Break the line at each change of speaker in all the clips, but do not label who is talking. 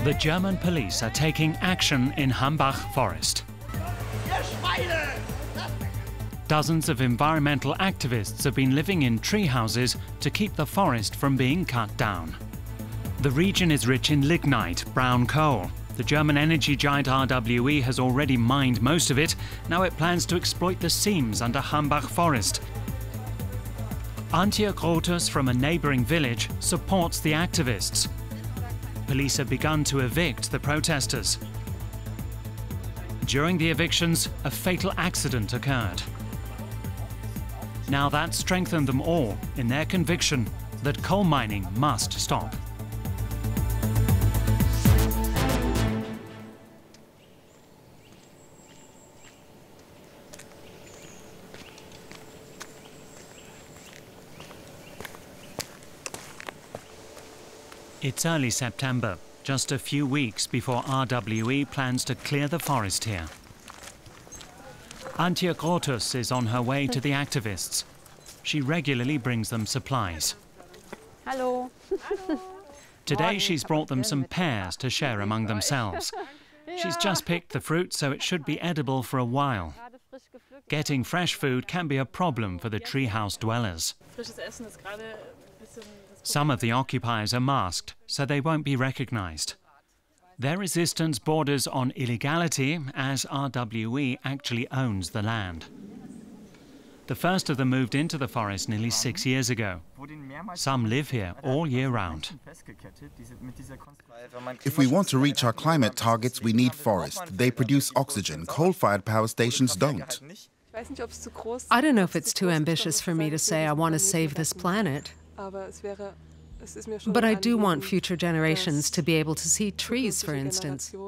The German police are taking action in Hambach Forest. Dozens of environmental activists have been living in tree houses to keep the forest from being cut down. The region is rich in lignite, brown coal. The German energy giant RWE has already mined most of it. Now it plans to exploit the seams under Hambach Forest. Antje Grothus from a neighbouring village supports the activists. Police have begun to evict the protesters. During the evictions, a fatal accident occurred. Now that strengthened them all in their conviction that coal mining must stop. It's early September, just a few weeks before RWE plans to clear the forest here. Antje Grothus is on her way to the activists. She regularly brings them supplies.
Hello.
Today she's brought them some pears to share among themselves. She's just picked the fruit, so it should be edible for a while. Getting fresh food can be a problem for the treehouse dwellers. Some of the occupiers are masked, so they won't be recognized. Their resistance borders on illegality, as RWE actually owns the land. The first of them moved into the forest nearly 6 years ago. Some live here all year round.
If we want to reach our climate targets, we need forest. They produce oxygen. Coal-fired power stations don't.
I don't know if it's too ambitious for me to say I want to save this planet. But I do want future generations to be able to see trees, for instance.
The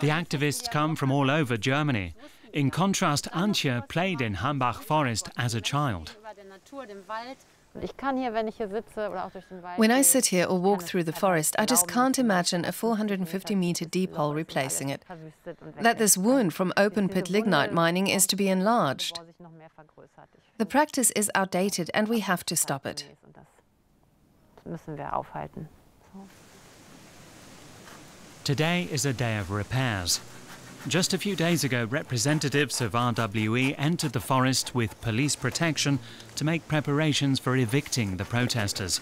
activists come from all over Germany. In contrast, Antje played in Hambach Forest as a child.
When I sit here or walk through the forest, I just can't imagine a 450-meter deep hole replacing it. That this wound from open-pit lignite mining is to be enlarged. The practice is outdated and we have to stop it.
Today is a day of repairs. Just a few days ago, representatives of RWE entered the forest with police protection to make preparations for evicting the protesters.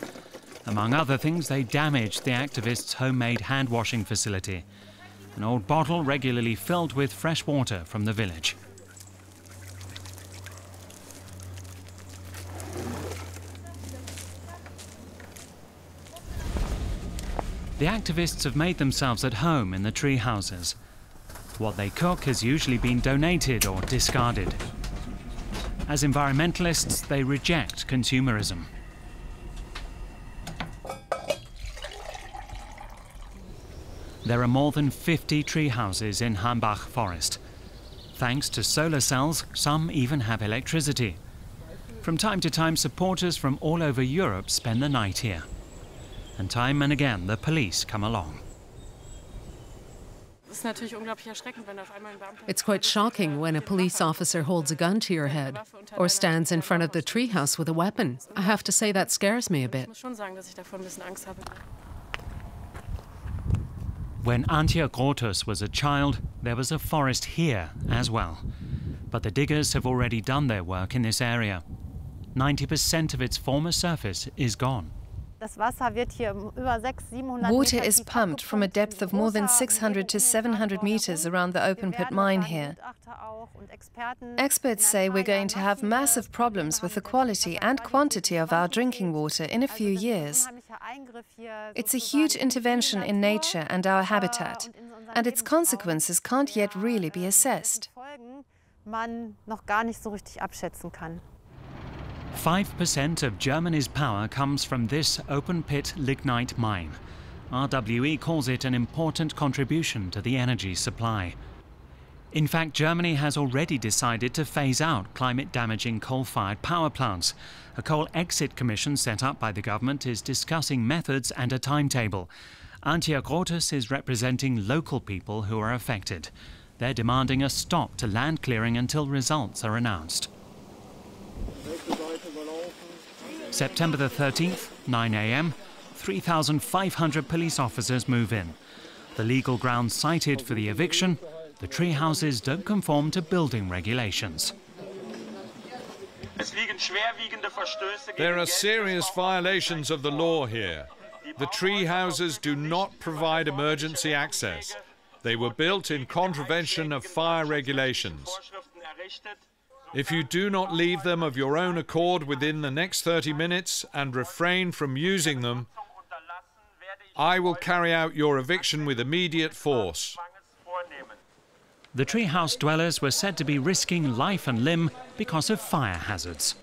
Among other things, they damaged the activists' homemade hand-washing facility, an old bottle regularly filled with fresh water from the village. The activists have made themselves at home in the tree houses. What they cook has usually been donated or discarded. As environmentalists, they reject consumerism. There are more than 50 tree houses in Hambach Forest. Thanks to solar cells, some even have electricity. From time to time, supporters from all over Europe spend the night here. And time and again, the police come along.
It's quite shocking when a police officer holds a gun to your head or stands in front of the treehouse with a weapon. I have to say that scares me a bit.
When Antje Grothus was a child, there was a forest here as well. But the diggers have already done their work in this area. 90% of its former surface is gone.
Water is pumped from a depth of more than 600 to 700 meters around the open-pit mine here. Experts say we're going to have massive problems with the quality and quantity of our drinking water in a few years. It's a huge intervention in nature and our habitat, and its consequences can't yet really be assessed.
5% of Germany's power comes from this open-pit lignite mine. RWE calls it an important contribution to the energy supply. In fact, Germany has already decided to phase out climate-damaging coal-fired power plants. A coal exit commission set up by the government is discussing methods and a timetable. Antje Grothus is representing local people who are affected. They're demanding a stop to land clearing until results are announced. September the 13th, 9 a.m., 3,500 police officers move in. The legal grounds cited for the eviction: the tree houses don't conform to building regulations.
There are serious violations of the law here. The tree houses do not provide emergency access. They were built in contravention of fire regulations. If you do not leave them of your own accord within the next 30 minutes and refrain from using them, I will carry out your eviction with immediate force.
The treehouse dwellers were said to be risking life and limb because of fire hazards.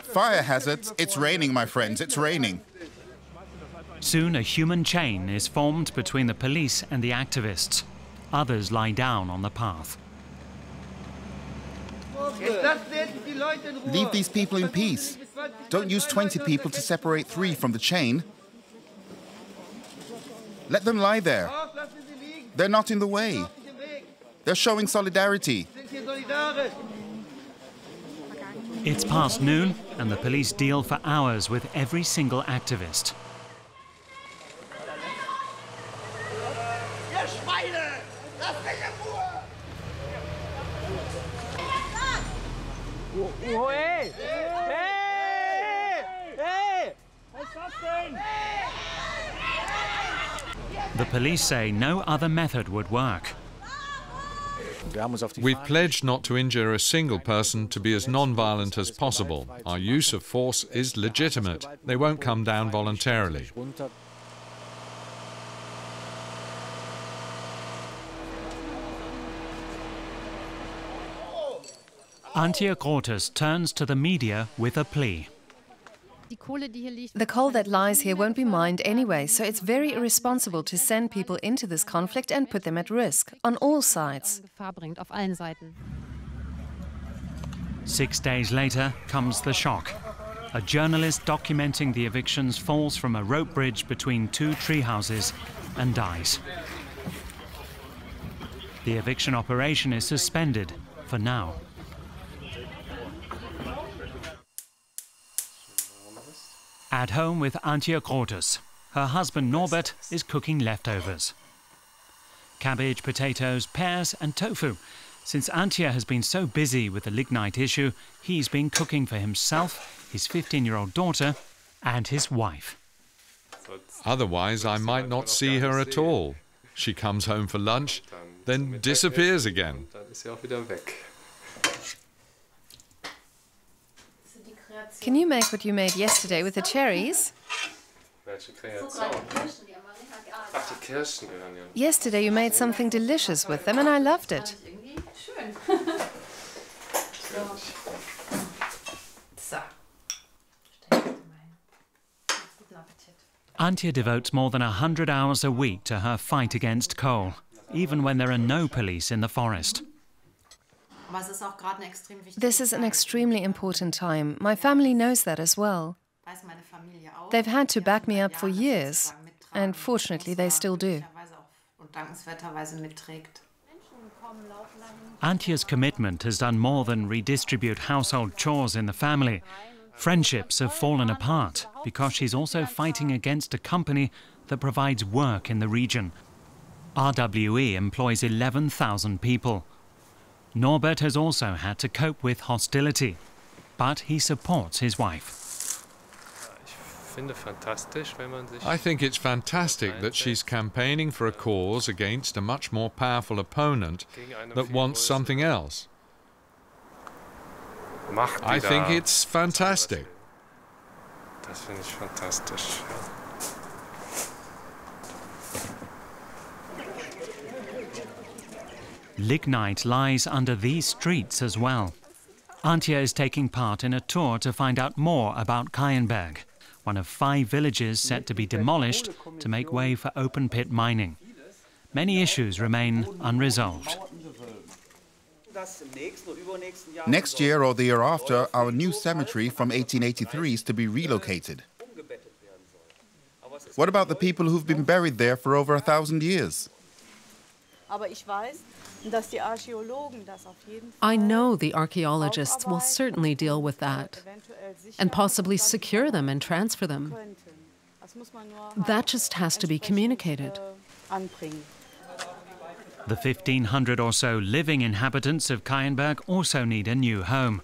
Fire hazards? It's raining, my friends, it's raining.
Soon a human chain is formed between the police and the activists. Others lie down on the path.
Leave these people in peace. Don't use 20 people to separate 3 from the chain. Let them lie there. They're not in the way. They're showing solidarity.
It's past noon, and the police deal for hours with every single activist. The police say no other method would work.
We've pledged not to injure a single person, to be as non-violent as possible. Our use of force is legitimate. They won't come down voluntarily.
Antje Grothus turns to the media with a plea.
The coal that lies here won't be mined anyway, so it's very irresponsible to send people into this conflict and put them at risk, on all sides.
6 days later comes the shock. A journalist documenting the evictions falls from a rope bridge between 2 tree houses and dies. The eviction operation is suspended for now. At home with Antje Grothus, her husband Norbert is cooking leftovers. Cabbage, potatoes, pears and tofu. Since Antje has been so busy with the lignite issue, he's been cooking for himself, his 15-year-old daughter and his wife.
Otherwise, I might not see her at all. She comes home for lunch, then disappears again.
Can you make what you made yesterday with the cherries? Yesterday you made something delicious with them and I loved it.
Antje devotes more than 100 hours a week to her fight against coal, even when there are no police in the forest.
This is an extremely important time. My family knows that as well. They've had to back me up for years, and fortunately they still do.
Antje's commitment has done more than redistribute household chores in the family. Friendships have fallen apart because she's also fighting against a company that provides work in the region. RWE employs 11,000 people. Norbert has also had to cope with hostility, but he supports his wife.
I think it's fantastic that she's campaigning for a cause against a much more powerful opponent that wants something else. I think it's fantastic.
Lignite lies under these streets as well. Antje is taking part in a tour to find out more about Keienberg, one of 5 villages set to be demolished to make way for open-pit mining. Many issues remain unresolved.
Next year or the year after, our new cemetery from 1883 is to be relocated. What about the people who've been buried there for over 1,000 years?
I know the archaeologists will certainly deal with that and possibly secure them and transfer them. That just has to be communicated.
The 1,500 or so living inhabitants of Keienberg also need a new home,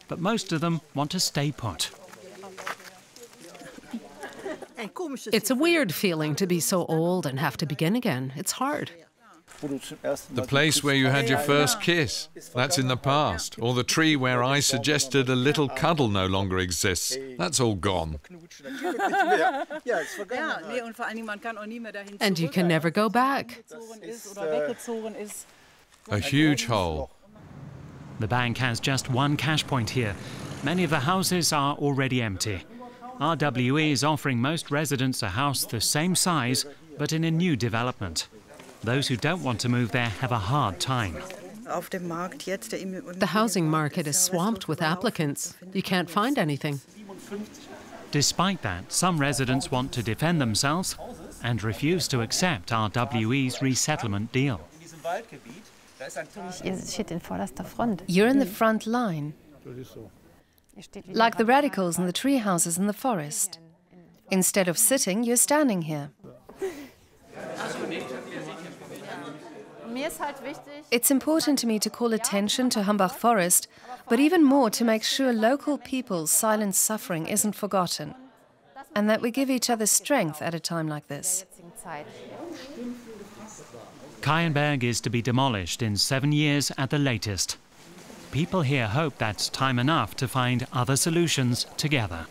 but most of them want to stay put.
It's a weird feeling to be so old and have to begin again. It's hard.
The place where you had your first kiss, that's in the past. Or the tree where I suggested a little cuddle no longer exists. That's all gone.
And you can never go back.
A huge hole.
The bank has just one cash point here. Many of the houses are already empty. RWE is offering most residents a house the same size, but in a new development. Those who don't want to move there have a hard time.
The housing market is swamped with applicants. You can't find anything.
Despite that, some residents want to defend themselves and refuse to accept RWE's resettlement deal.
You're in the front line, like the radicals in the tree houses in the forest. Instead of sitting, you're standing here. It's important to me to call attention to Hambach Forest, but even more to make sure local people's silent suffering isn't forgotten, and that we give each other strength at a time like this.
Keienberg is to be demolished in 7 years at the latest. People here hope that's time enough to find other solutions together.